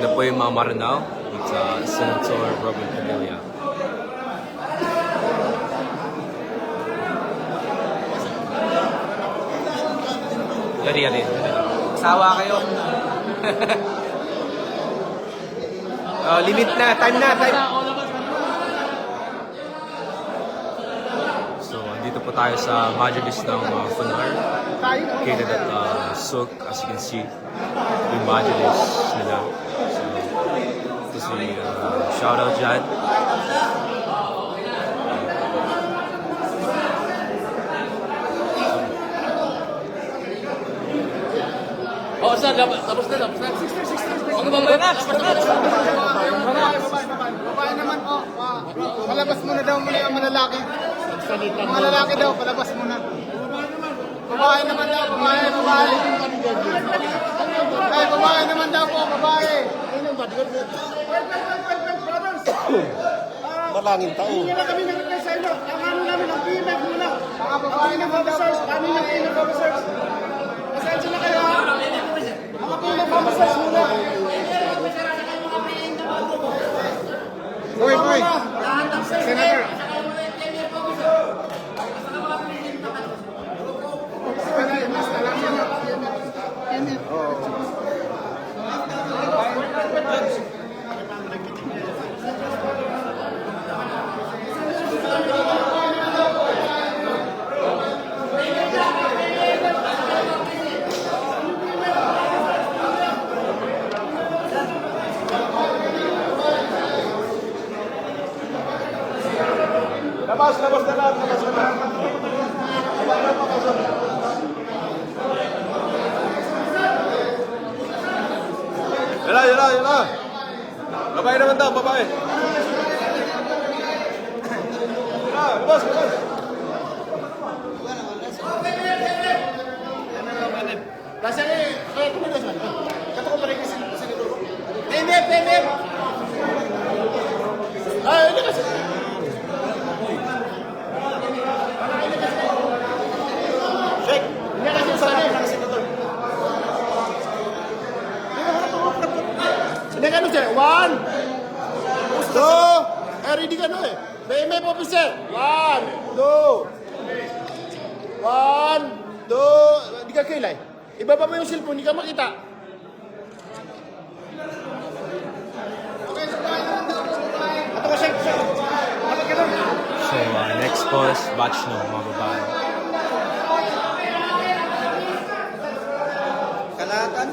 na po yung mga Maranao with Senator Robin Padilla. Yari. Sawa kayo. Limit na, time na. So, dito po tayo sa Majalis ng Funar. Located at Suk, as you can see, yung Majalis nila. So, ito si shoutout dyan. Saan? Tapos na. Ano ba ba? Babae naman po. Palabas muna daw muna yung malalaki. Mga lalaki daw, palabas muna. Babae naman daw, babae. Ay, babae naman daw po, babae. Malangin tao. Hindi na kami nag-reply sa inyo. Ang ano namin, ang PMF muna. Mga babae naman daw po. Kami na kayo nag-officers. Pasensya na kayo ha. Mga PMF officers muna. Boy. Senator. Labas na lang. Yala. Babae naman daw, babae. Labas. Kasi kaya tumigas man. Kato ko pa rin kasi niluro. PMF! Ay, hindi kasi. Shake! Hindi kasi sa akin. Hindi ka siya. 1, 2, ready ka eh. PMF officer. 1, 2. 1, 2. Hindi ka kilay. Ibaba mo yung cellphone, hindi ka makita. Ato ko shake. Dapat ka doon. So, next po is batch ng mga babae. Kalatan.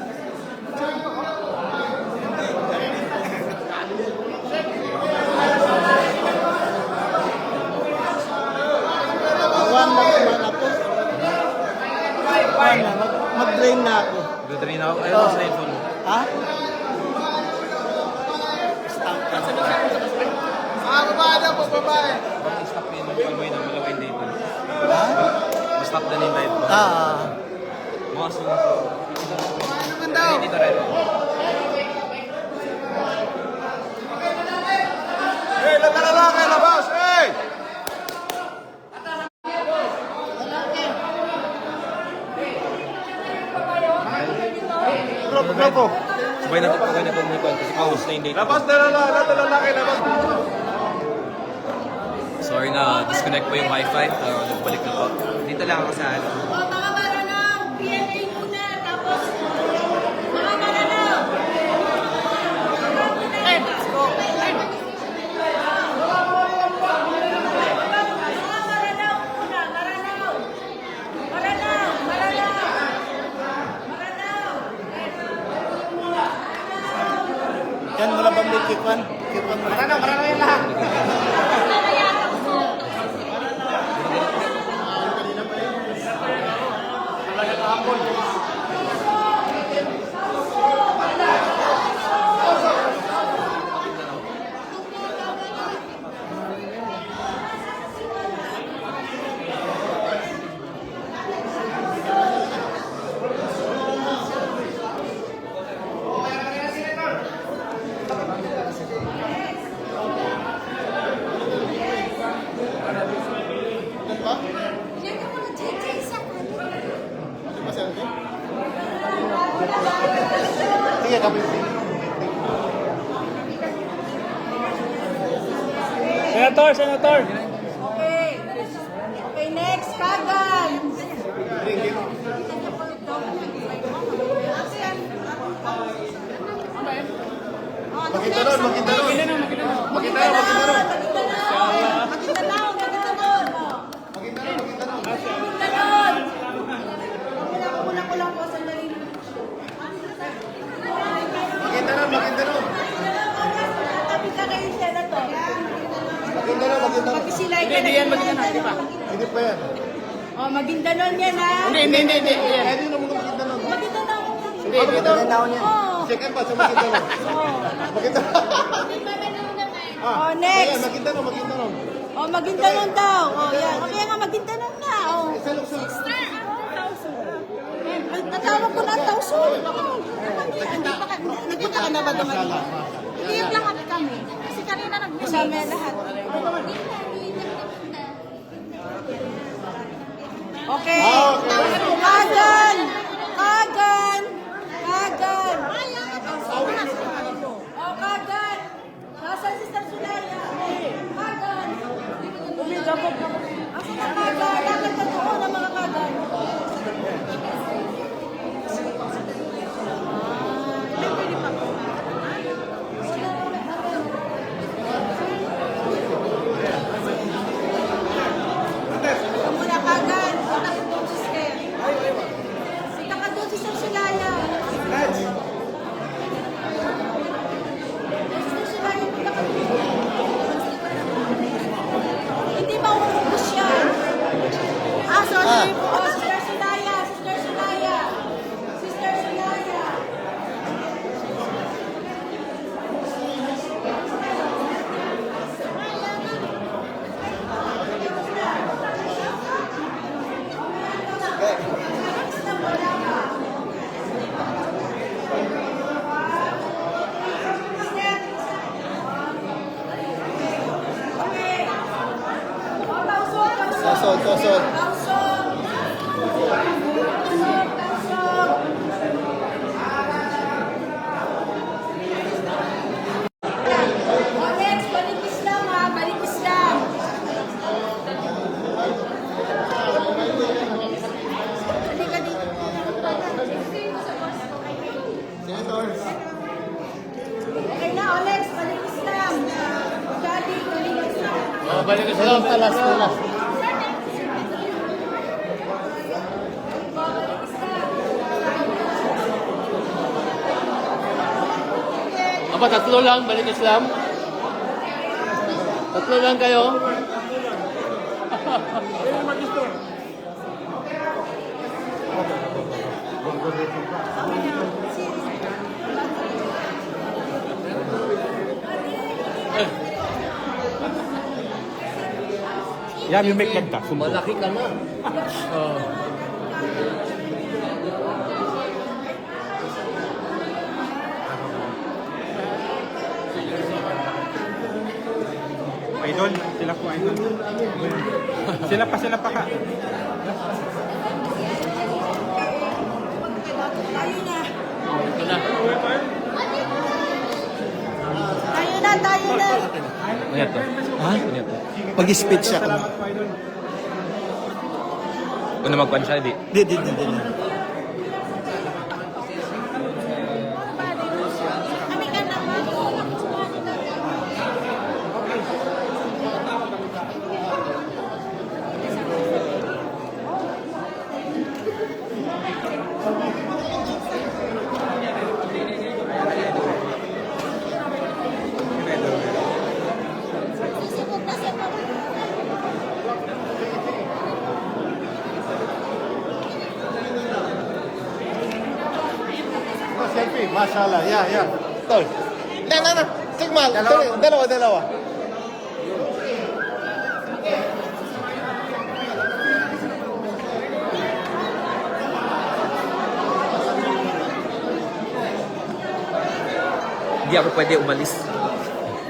Mag-drain na ako. Dudrin ako. Ayun, sa phone mo. Ha? Babae daw po, babae. Stop yun ng palboy ng malawin dito. Ha? Stop na yung live. Mga sunod. Babae naman daw. Dito rin. Hey, lalaki, labas! Hey! Grupo. Sabay na po mo kasi pause na yung date. Labas na lalaki, labas. Sorry na disconnect po yung wifi. Nagbalik na po. Dito lang ako sa ano. Mga Maranao, PNA muna, tapos mga Maranao. Let's go. Mga Maranao muna, Maranao. Yan, wala bang may kipan? Marano yung lahat. Sige, kapit. Senator, Senator. Okay. Okay, next, Kagan. Makintanon, Makintanon. Makintanon, Makintanon. Makintanon, Makintanon. Makintanon, Makintanon. Hindi yan Maguindanao, di ba? Hindi pa yan. Oh, Maguindanon yan ha. Hindi. Eh, di naman Makintanon. Maguindanon. Makintanon niya. Second pa sa Makintanon. Makintanon. Oh, next. Ayan, Makintanon, Makintanon. Oh, Maguindanon daw. Oh, yan. O kaya nga Maguindanon na. Oh. Sa Luzon. Natawag ko na ang tausun. Nagpunta ka na ba doon? Hindi yung lahat kami. Kasi kanina nag-visit. Kasama yan lahat. Okay. Kagan! Kagan! Kagan! Oh, Kagan! Nasaan si Sister Sulaya? Kagan! Umigabog na. Asa ka Kagan? Dapat totoo ng mga Kagan. Muna Kagan. Sita ka doon si Sister Sulaya. Sister Sulaya, punta ka doon. Hindi mauubos siya. Sorry po. Oh, Sister Sulaya. Sister Sulaya. Sister Sulaya. Tosod, tosod. Next, balikis lang ha. Balikis lang. Halika dito. Okay na, Alex. Balikis lang. Daddy, balikis lang. Oh, balik ka sa loob. Talas, talas. Aba, tatlo lang, balik Islam. Tatlo lang kayo. Yan, yung make ka. Malaki ka na. Oh. Idol, sila po idol. Sila pa ka. Tayo na. Ito na. Tayo na. Ano to? Ha? Ano to? Pag-speech siya. Kung magpan siya, di. Di. Kami ka naman. Selfie, mashallah. Yeah. Tol. Na. Sigmal. Dalawa. Hindi ako pwede umalis.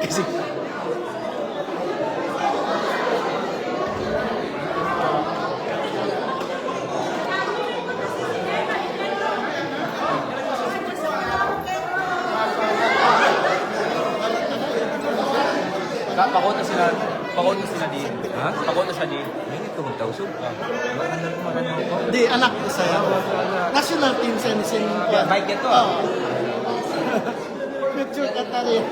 Kasi pakota sila. Pakot na sila din. Ha? Pakot na siya din. Hindi ito kung tausog. Hindi, anak ko sa'yo. National team sa Nisin. Bike ito. Picture ka na rin.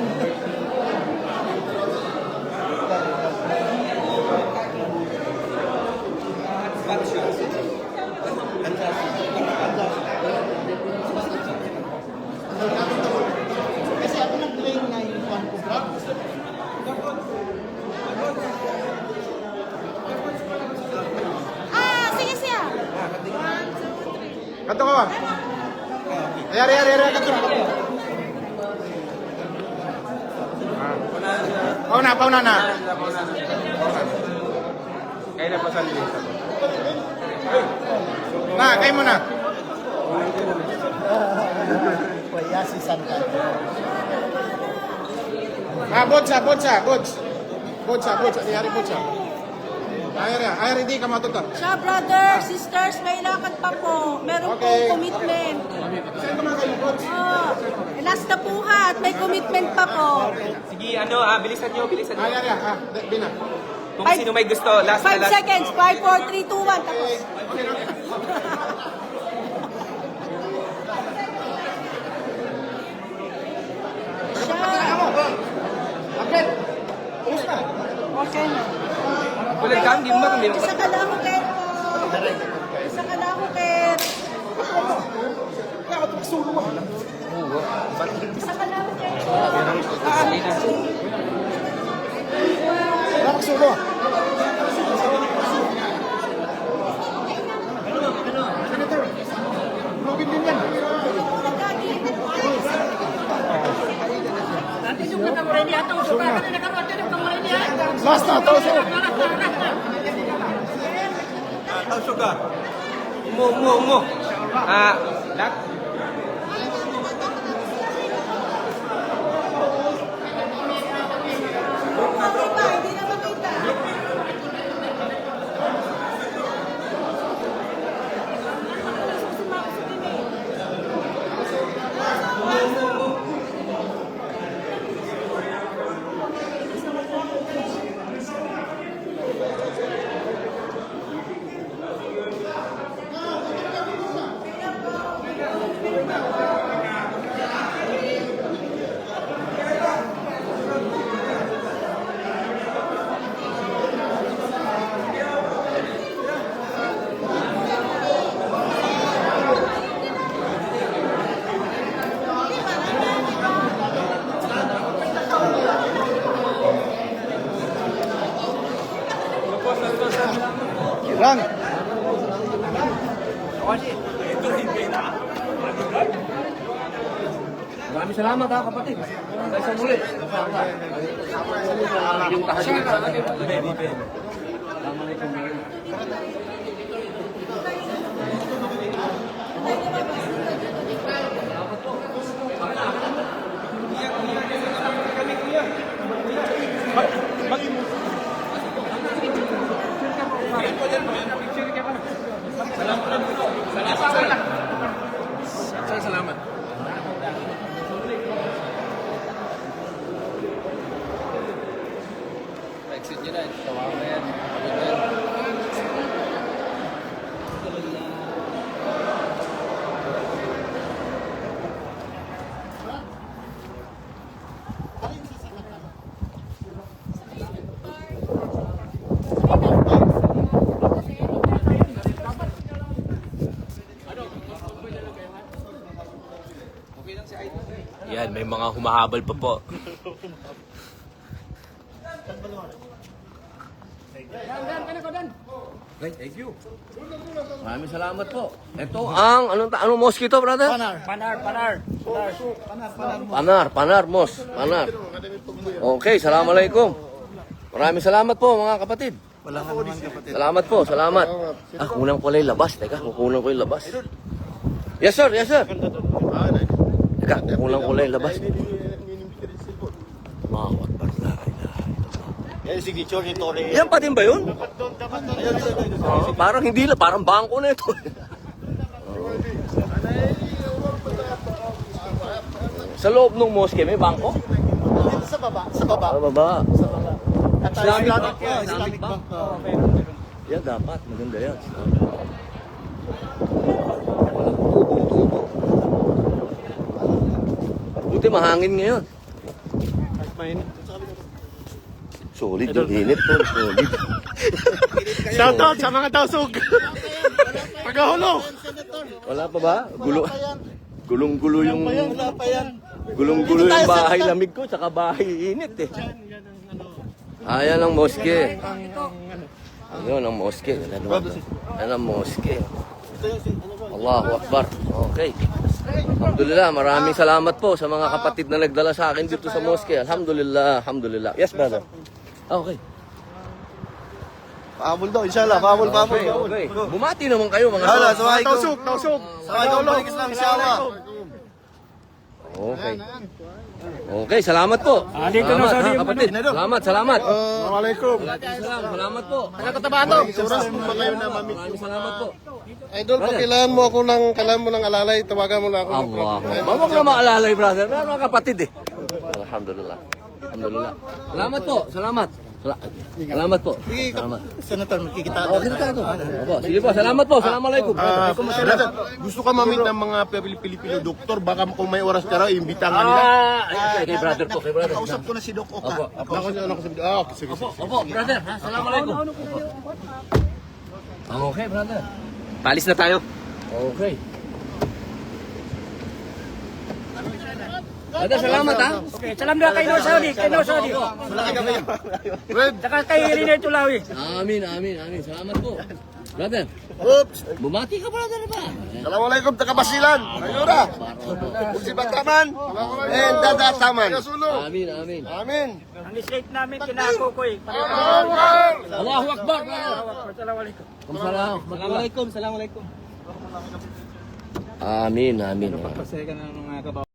Kasi ako nag-train na yung one ko, bro. Ah, sige siya. Kanto ka ba? Ayari, kanto. Pauna na. Kaya na pa sa lilis ako. Na, kayo muna. Kaya si Santa. Botsa. Ayari, botsa. Ayari, di ka matuta. Siya, brothers, sisters, may lakad pa po. Meron Okay. po commitment. Saan ka mga kayo, bots? Last na po ha, at may commitment pa po. Sige, bilisan nyo. Ayari, Bina. Kung sino may gusto, last 5 seconds. 5, 4, 3, 2, 1. Tapos. Agad. Ubus na. Okay na. Kulang ka, hindi mo ba kami? Isa ka lang, Ken po. Isa ka lang, Ken. Kaya ito magsulo mo. Isa ka lang, Ken. Kaya magsulo. Senator, Robin din yan. Last na, tauso. Tausog ka. Umo. Lak. Hindi na makita. Run. Maraming salamat ha, kapatid. Tayo sa muli. Yung tahasin. Salamat. Exit nyo na. Tawagan yan. Yan, may mga humahabol pa po. Thank you. Maraming salamat po. Ito ang, anong mosquito, brother? Panar, mos. Panar. Okay, assalamualaikum. Maraming salamat po, mga kapatid. Wala ka naman kapatid. Salamat po, salamat. Kulang pala yung labas. Teka, kulang ko yung labas. Yes, sir. Teka, kulang ko yung labas. Mawat pa na. Yan yung signature ni Torre. Yan pa din ba yun? Parang hindi lang, parang bangko na ito. Sa loob ng mosque may bangko? Sa baba. Sa baba. Islamic Bank. Islamic Bank. Yan, dapat. Maganda yan. Buti mahangin ngayon. Solid yung init to. Solid. Shoutout sa mga tausog. Pagkahulog. Wala pa ba? Gulong-gulo yung... Wala pa yan. Gulong-gulo yung bahay lamig ko, tsaka bahay init eh. Ayan ang moske. Ayun ang moske. Ayan ang moske. Allahu Akbar. Okay. Alhamdulillah, maraming salamat po sa mga kapatid na nagdala sa akin dito sa moske. Alhamdulillah, alhamdulillah. Yes, brother. Okay. Pahabol daw, inshallah. Pahabol. Okay. Bumati naman kayo mga Hala, kapatid. saway ko. Tausog. Saway ko, balik Islam, inshallah. Okay. Okay, salamat po. dito na sa Salamat, ha, kapatid. Salamat. Assalamualaikum. Salamat po. Oras mo ba kayo na mamit? Maraming salamat po. Idol, pag kailangan mo ng alalay, tawagan mo na ako. Allah. Huwag na maalalay, brother. Meron mga kapatid eh. Alhamdulillah. Alhamdulillah. Salamat po. Salamat po. Salamat. Senator, makikita. Okay na ito. Opo, sige po. Salamat po. Assalamualaikum. Brother, gusto ka mamit ng mga Pilipino doktor, baka kung may oras ka raw, imbitahan ka nila. Kay brother po. Kay brother. Kausap ko na si Doc Oka. Sige. Opo, brother. Ha? Assalamualaikum. Okay, brother. Palis na tayo. Okay. Brother, salamat ha. Okay, salam dia kay No Saudi, Red, Saka kay Rene Tulawi. Amin. Salamat po. Brother, oops. bumati ka brother ba? Assalamualaikum, takabasilan. Ayura. Ugsibataman. And dadataman. Amin. Amin. Ang slate namin kinakukoy. Allahu Akbar. Assalamualaikum. Assalamualaikum. Assalamualaikum. Amin. Pasaya ka ng mga kababayan.